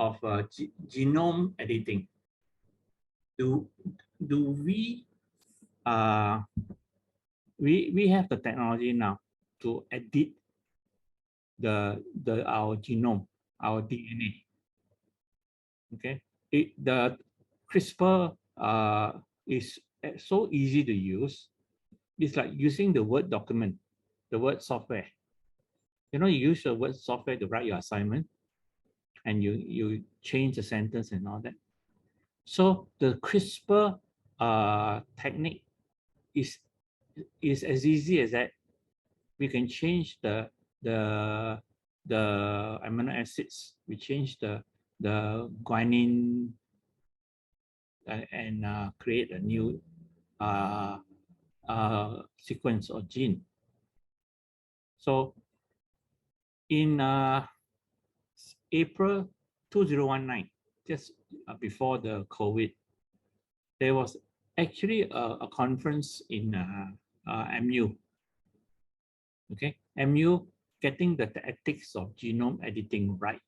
of genome editing. Do we we have the technology now to edit our genome, our DNA. Okay, the CRISPR is so easy to use. It's like using the Word document, the Word software. You know, you use the Word software to write your assignment, and you change the sentence and all that. So the CRISPR technique is as easy as that. We can change the amino acids. We change the guanine and create a new sequence or gene. So in April 2019, just before the COVID, there was actually a conference in MU. Okay, MU getting the ethics of genome editing right,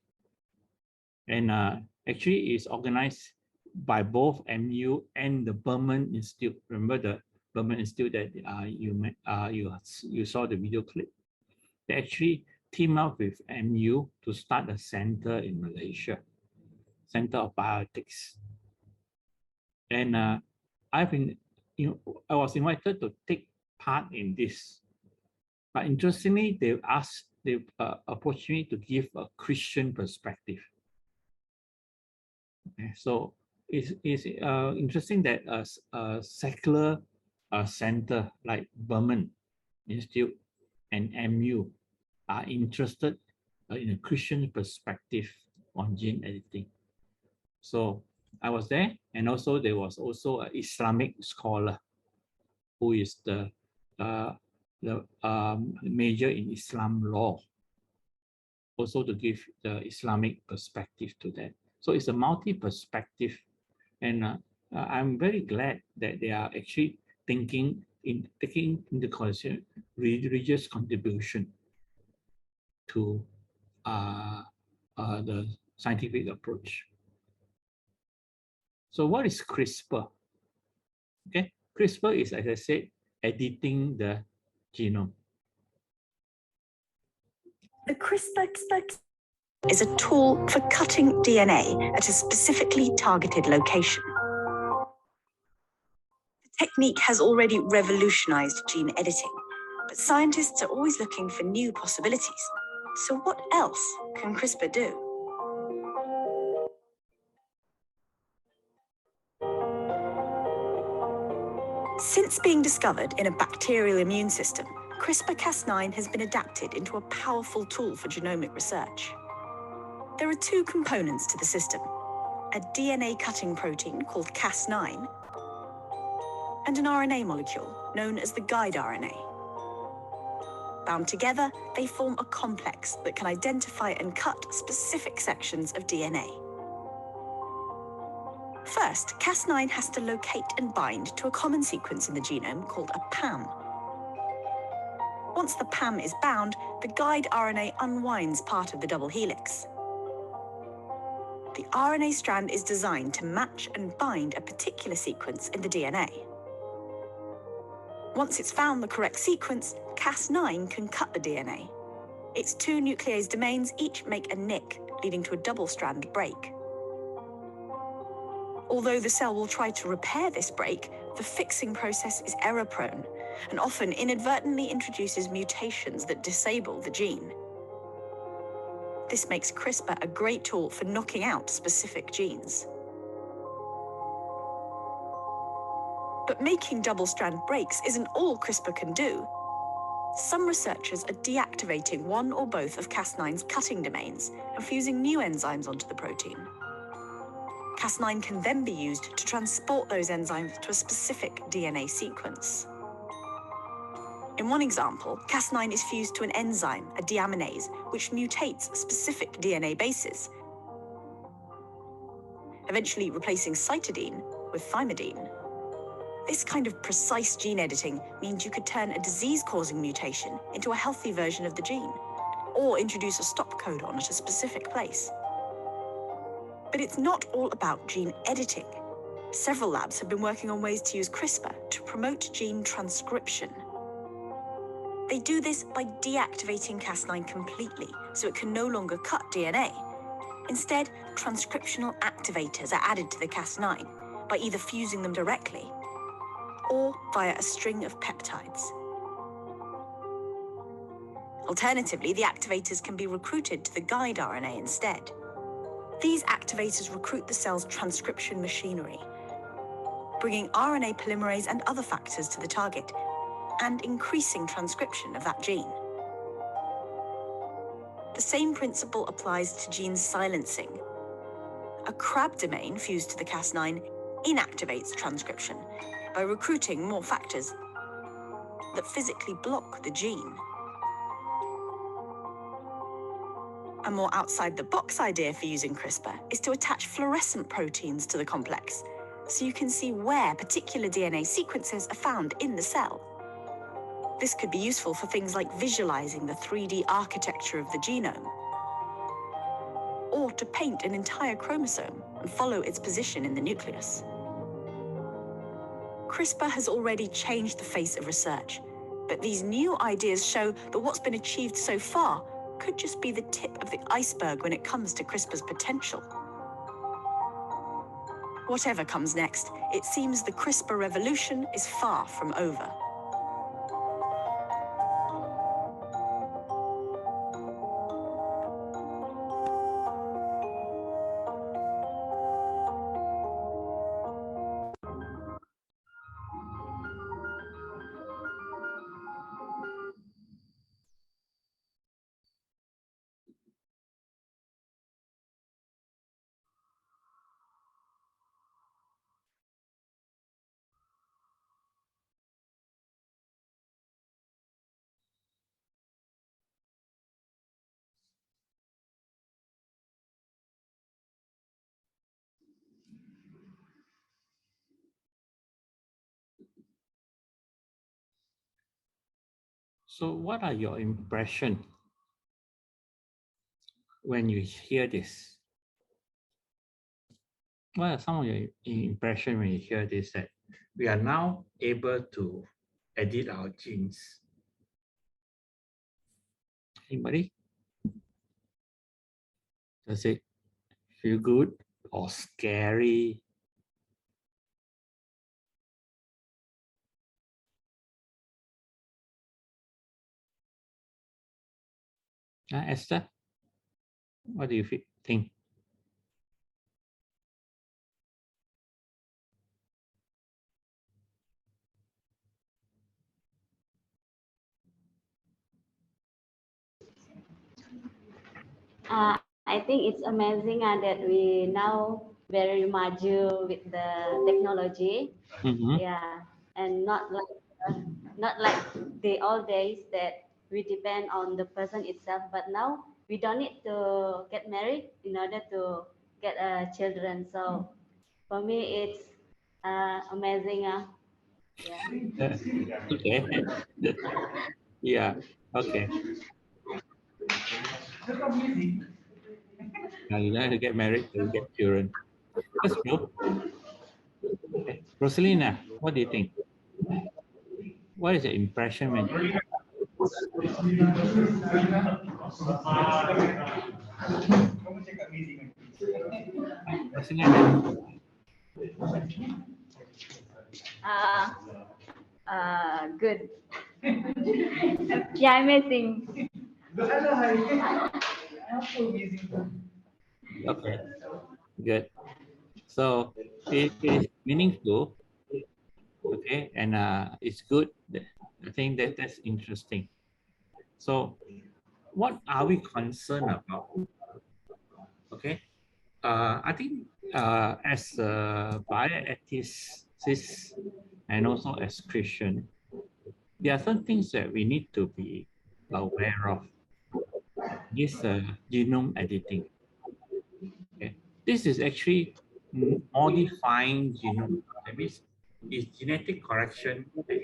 and actually is organized by both MU and the Berman Institute. Remember the Berman Institute that you saw the video clip? They actually team up with MU to start a center in Malaysia, Center of Bioethics. And I was invited to take part in this. But interestingly, they approached me to give a Christian perspective. Okay, so it's interesting that a secular center like Berman Institute and MU are interested in a Christian perspective on gene editing. So I was there, and also there was also an Islamic scholar who is the major in Islam law, also to give the Islamic perspective to that. So it's a multi-perspective, and I'm very glad that they are actually taking into consideration religious contribution to the scientific approach. So what is CRISPR? Okay, CRISPR is, as I said, editing the genome. The CRISPR is a tool for cutting DNA at a specifically targeted location. The technique has already revolutionized gene editing, but scientists are always looking for new possibilities. So what else can CRISPR do? Since being discovered in a bacterial immune system, CRISPR-Cas9 has been adapted into a powerful tool for genomic research. There are two components to the system: a DNA cutting protein called Cas9 and an RNA molecule known as the guide RNA. Bound together, they form a complex that can identify and cut specific sections of DNA. First, Cas9 has to locate and bind to a common sequence in the genome called a PAM. Once the PAM is bound, the guide RNA unwinds part of the double helix. The RNA strand is designed to match and bind a particular sequence in the DNA. Once it's found the correct sequence, Cas9 can cut the DNA. Its two nuclease domains each make a nick, leading to a double-strand break. Although the cell will try to repair this break, the fixing process is error-prone and often inadvertently introduces mutations that disable the gene. This makes CRISPR a great tool for knocking out specific genes. But making double-strand breaks isn't all CRISPR can do. Some researchers are deactivating one or both of Cas9's cutting domains and fusing new enzymes onto the protein. Cas9 can then be used to transport those enzymes to a specific DNA sequence. In one example, Cas9 is fused to an enzyme, a deaminase, which mutates specific DNA bases, eventually replacing cytidine with thymidine. This kind of precise gene editing means you could turn a disease-causing mutation into a healthy version of the gene, or introduce a stop codon at a specific place. But it's not all about gene editing. Several labs have been working on ways to use CRISPR to promote gene transcription. They do this by deactivating Cas9 completely, so it can no longer cut DNA. Instead, transcriptional activators are added to the Cas9 by either fusing them directly or via a string of peptides. Alternatively, the activators can be recruited to the guide RNA instead. These activators recruit the cell's transcription machinery, bringing RNA polymerase and other factors to the target, and increasing transcription of that gene. The same principle applies to gene silencing. A CRAB domain fused to the Cas9 inactivates transcription by recruiting more factors that physically block the gene. A more outside-the-box idea for using CRISPR is to attach fluorescent proteins to the complex, so you can see where particular DNA sequences are found in the cell. This could be useful for things like visualizing the 3D architecture of the genome, or to paint an entire chromosome and follow its position in the nucleus. CRISPR has already changed the face of research, but these new ideas show that what's been achieved so far could just be the tip of the iceberg when it comes to CRISPR's potential. Whatever comes next, it seems the CRISPR revolution is far from over. So what are your impressions when you hear this? What are some of your impressions when you hear this, that we are now able to edit our genes? Anybody? Does it feel good or scary? Esther, what do you think? I think it's amazing that we now very maju with the technology. Mm-hmm. Yeah, and not like the old days that we depend on the person itself. But now we don't need to get married in order to get children. So for me, it's amazing. Yeah. Okay. Yeah. Okay. Now you don't have to get married to get children. That's true. Okay. Rosalina, what do you think? What is your impression when you hear Rosalina? Good. Yeah, amazing. Okay, good. So it is meaningful, okay, and it's good. I think that's interesting. So what are we concerned about? Okay, I think as a bioethicist and also as Christian, there are some things that we need to be aware of. This genome editing. Okay, this is actually modifying genome. That means it's genetic correction and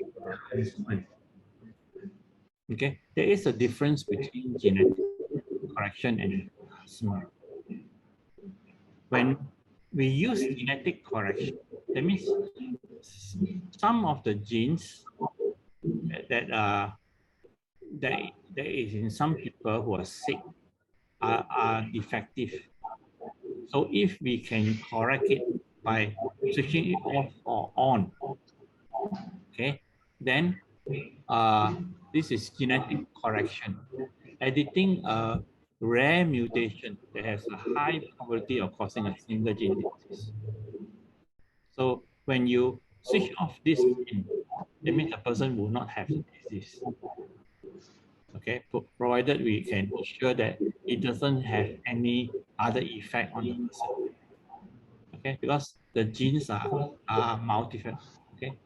enhancement. Okay, there is a difference between genetic correction and enhancement. when we use genetic correction, that means some of the genes that is in some people who are sick are defective. So if we can correct it by switching it off or on, okay, then this is genetic correction, editing a rare mutation that has a high probability of causing a single gene disease. So when you switch off this gene, that means the person will not have the disease. Okay, provided we can ensure that it doesn't have any other effect on the person. Okay, because the genes are multiple. Okay,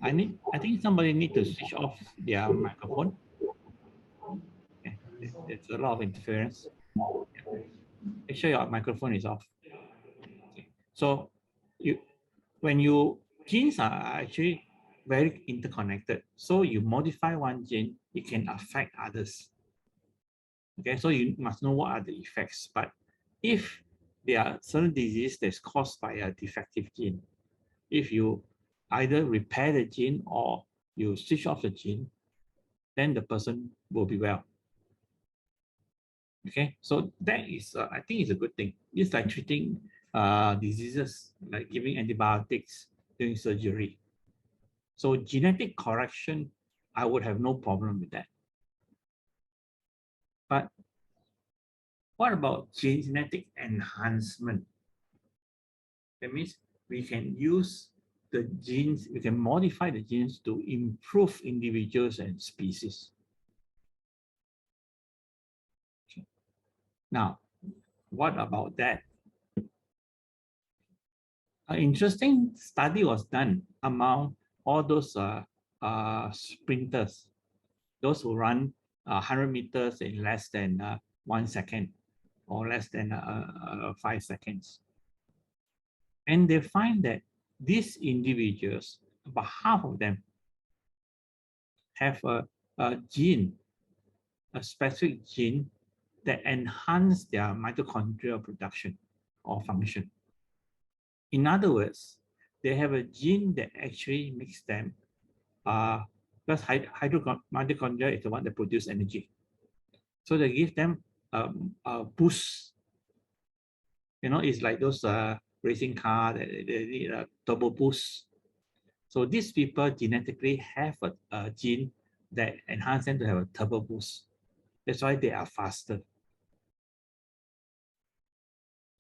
I think somebody need to switch off their microphone. Okay, there's a lot of interference. Make sure your microphone is off. Okay. So when you genes are actually very interconnected. So you modify one gene, it can affect others. Okay, so you must know what are the effects. But if there are certain disease that's caused by a defective gene, if you either repair the gene or you switch off the gene, then the person will be well. Okay, so that is, I think it's a good thing. It's like treating diseases, like giving antibiotics, doing surgery. So genetic correction, I would have no problem with that. But what about genetic enhancement? That means we can use the genes, we can modify the genes to improve individuals and species. Okay. Now, what about that? An interesting study was done among all those sprinters, those who run 100 meters in less than 1 second or less than 5 seconds. And they find that these individuals, about half of them, have a gene, a specific gene that enhance their mitochondrial production or function. In other words, they have a gene that actually makes them, because mitochondria is the one that produces energy. So they give them a boost. You know, it's like those racing car that they need a turbo boost. So these people genetically have a gene that enhances them to have a turbo boost. That's why they are faster.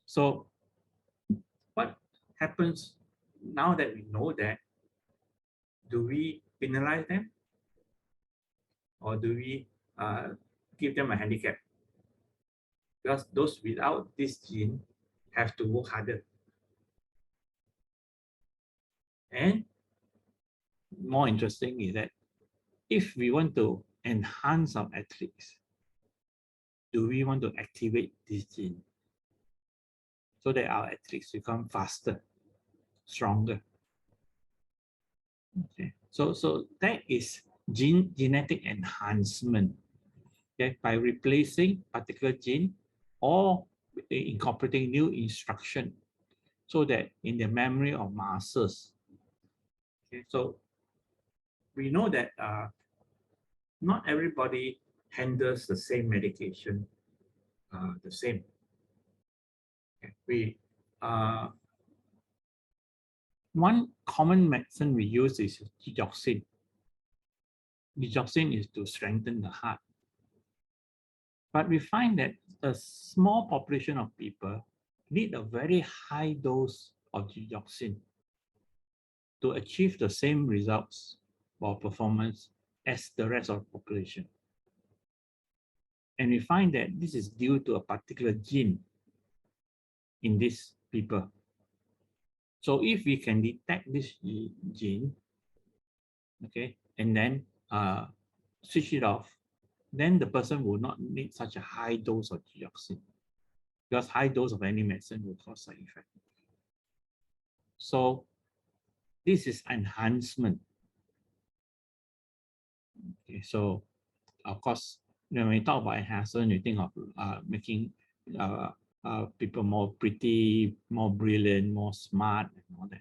So what happens now that we know that? Do we penalize them? Or do we give them a handicap? Because those without this gene have to work harder. And more interesting is that if we want to enhance our athletes, do we want to activate this gene so that our athletes become faster, stronger? Okay, so that is genetic enhancement. Okay, by replacing particular gene or incorporating new instruction so that in the memory of muscles. Okay, so we know that not everybody handles the same medication the same. Okay. One common medicine we use is digoxin. Digoxin is to strengthen the heart. But we find that a small population of people need a very high dose of digoxin to achieve the same results or performance as the rest of the population. And we find that this is due to a particular gene in these people. So if we can detect this gene, okay, and then switch it off, then the person will not need such a high dose of digoxin, because high dose of any medicine will cause side effect. So this is enhancement. Okay, so of course, when we talk about enhancement, you think of making people more pretty, more brilliant, more smart, and all that.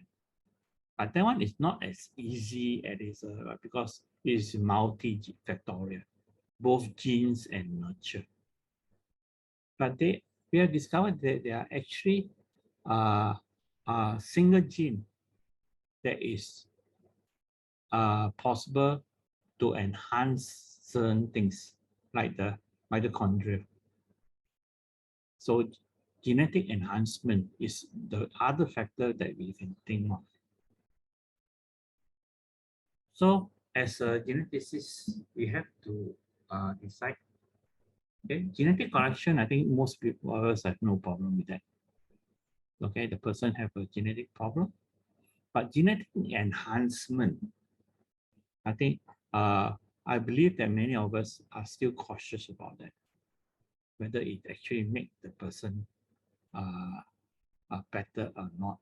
But that one is not as easy as it is because it's multifactorial, both genes and nurture. But we have discovered that there are actually a single gene that is possible to enhance certain things like the mitochondria. So genetic enhancement is the other factor that we can think of. So as a geneticist, we have to decide. Okay, genetic correction, I think most people of us have no problem with that. Okay, the person have a genetic problem, but genetic enhancement, I think I believe that many of us are still cautious about that, whether it actually make the person better or not.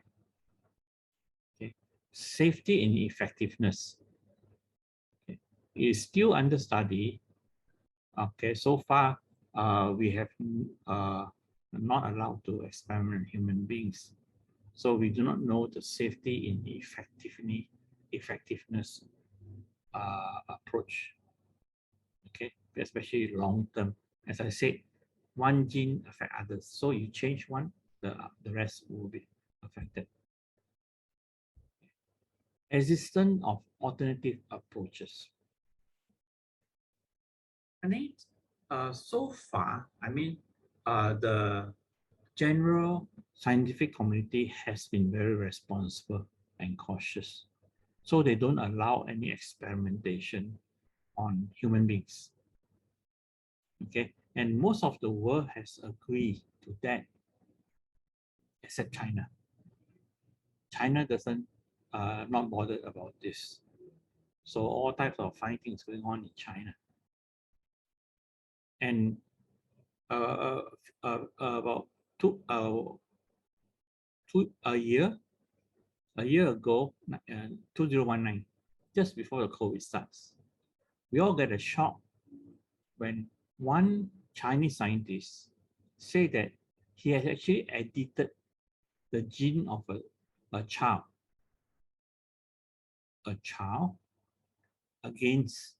Okay, safety and effectiveness, okay, is still under study. Okay, so far we have not allowed to experiment on human beings, so we do not know the safety in effectiveness approach. Okay, especially long term. As I said, one gene affect others, so you change one, the rest will be affected. Existence of alternative approaches. I think so far, I mean, the general scientific community has been very responsible and cautious. So they don't allow any experimentation on human beings. Okay, and most of the world has agreed to that, except China. China doesn't not bothered about this. So all types of funny things going on in China. And about a year ago, 2019, just before the COVID starts, we all get a shock when one Chinese scientist said that he has actually edited the gene of a child against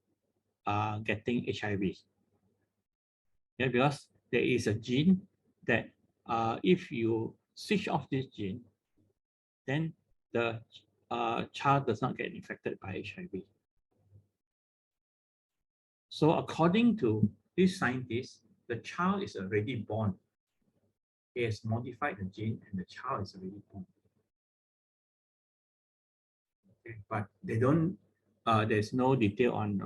getting HIV. Yeah, because there is a gene that if you switch off this gene, then the child does not get infected by HIV. So according to this scientist, the child is already born. He has modified the gene and the child is already born. Okay, but they don't, there's no detail on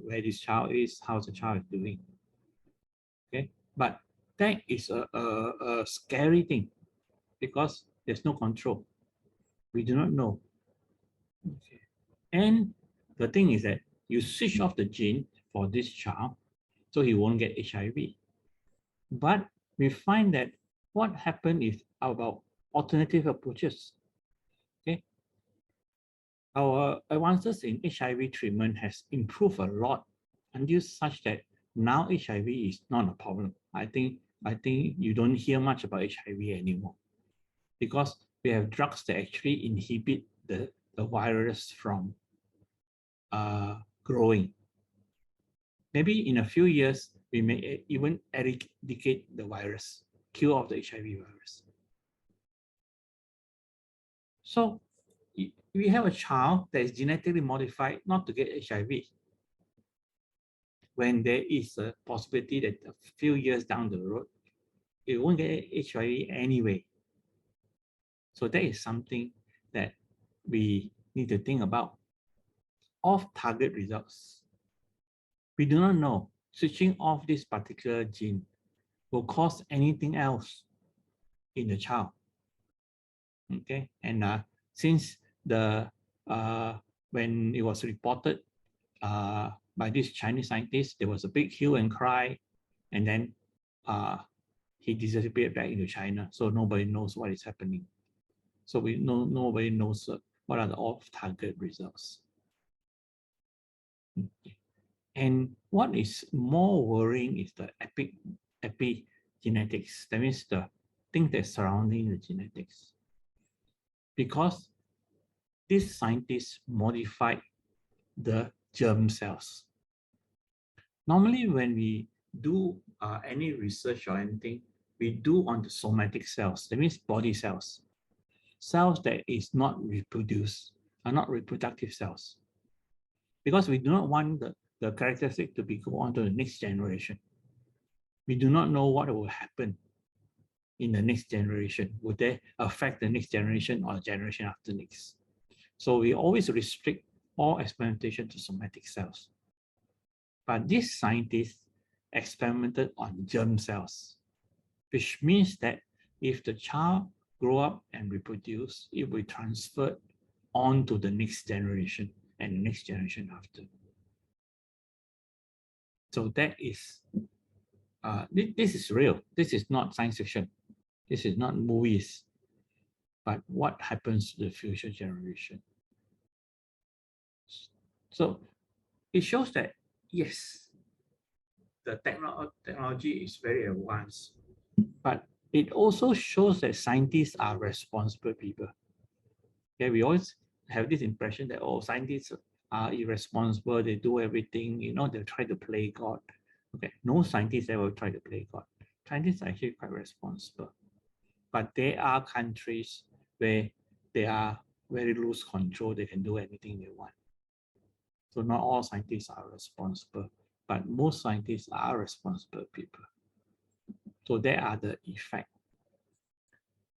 where this child is, how the child is doing. Okay, but that is a scary thing because there's no control. We do not know. Okay. And the thing is that you switch off the gene for this child, so he won't get HIV. But we find that what happened is about alternative approaches. Okay, our advances in HIV treatment has improved a lot until such that now HIV is not a problem. I think you don't hear much about HIV anymore because we have drugs that actually inhibit the virus from growing. Maybe in a few years, we may even eradicate the virus, kill off the HIV virus. So we have a child that is genetically modified not to get HIV, when there is a possibility that a few years down the road, it won't get HIV anyway. So that is something that we need to think about. Off-target results. We do not know switching off this particular gene will cause anything else in the child. Okay, and since the when it was reported by this Chinese scientist, there was a big hue and cry, and then he disappeared back into China. So nobody knows what is happening. So nobody knows what are the off-target results. And what is more worrying is the epigenetics. That means things that surrounding the genetics. Because these scientists modified the germ cells. Normally, when we do any research or anything, we do on the somatic cells, that means body cells. Cells that is not reproduced, are not reproductive cells. Because we do not want the characteristic to be go on to the next generation. We do not know what will happen in the next generation. Would they affect the next generation or the generation after next? So we always restrict all experimentation to somatic cells. But these scientists experimented on germ cells, which means that if the child grow up and reproduce, it will be transferred on to the next generation and the next generation after. So that is, this is real. This is not science fiction. This is not movies. But what happens to the future generation? So it shows that, yes, the technology is very advanced, but it also shows that scientists are responsible people. Okay, we always have this impression that, oh, scientists are irresponsible, they do everything, they try to play God. Okay, no scientists ever try to play God. Scientists are actually quite responsible. But there are countries where they are very loose control, they can do anything they want. So not all scientists are responsible, but most scientists are responsible people. So there are the effects.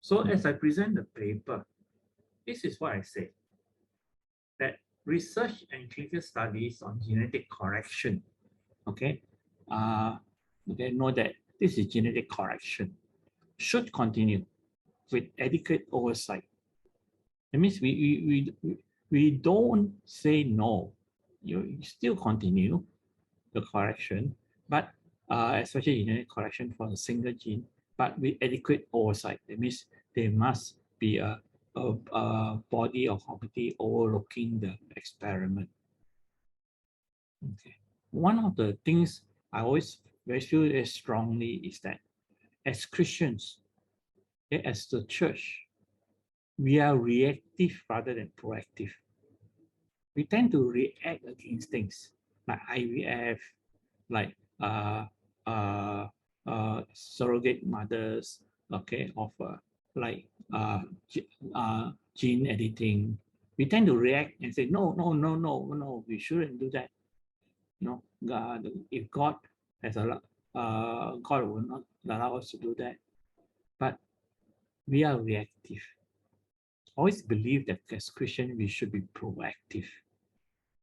So as I present the paper, this is what I say, that research and clinical studies on genetic correction, okay, know that this is genetic correction, should continue with adequate oversight. That means we don't say no. You still continue the correction, but especially genetic correction for a single gene, but with adequate oversight. That means there must be a body or committee overlooking the experiment. Okay. One of the things I always feel very strongly is that as Christians, okay, as the church, we are reactive rather than proactive. We tend to react against things like IVF, like surrogate mothers, okay, of like gene editing. We tend to react and say, no, we shouldn't do that. God, if God has God will not allow us to do that. But we are reactive. Always believe that as Christians, we should be proactive.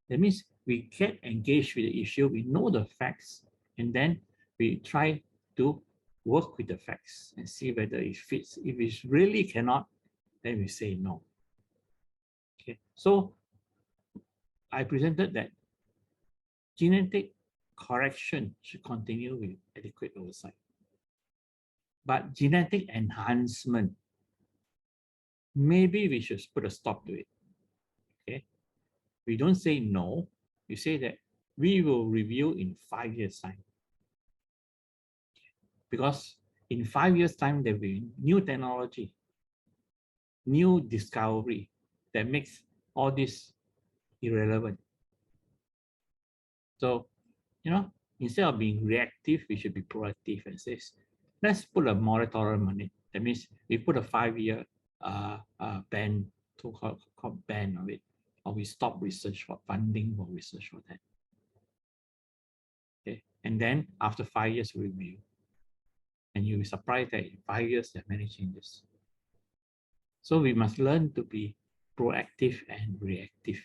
That means we get engaged with the issue, we know the facts, and then we try to work with the facts and see whether it fits. If it really cannot, then we say no. Okay, so I presented that genetic correction should continue with adequate oversight. But genetic enhancement, maybe we should put a stop to it. Okay, we don't say no, we say that we will review in 5 years' time. Because in 5 years' time, there will be new technology, new discovery that makes all this irrelevant. So, instead of being reactive, we should be proactive and say, let's put a moratorium on it. That means we put a 5-year ban, called ban of it, or we stop research for funding for research for that. Okay, and then after 5 years, we review. And you'll be surprised that in 5 years, there are many changes. So we must learn to be proactive and reactive.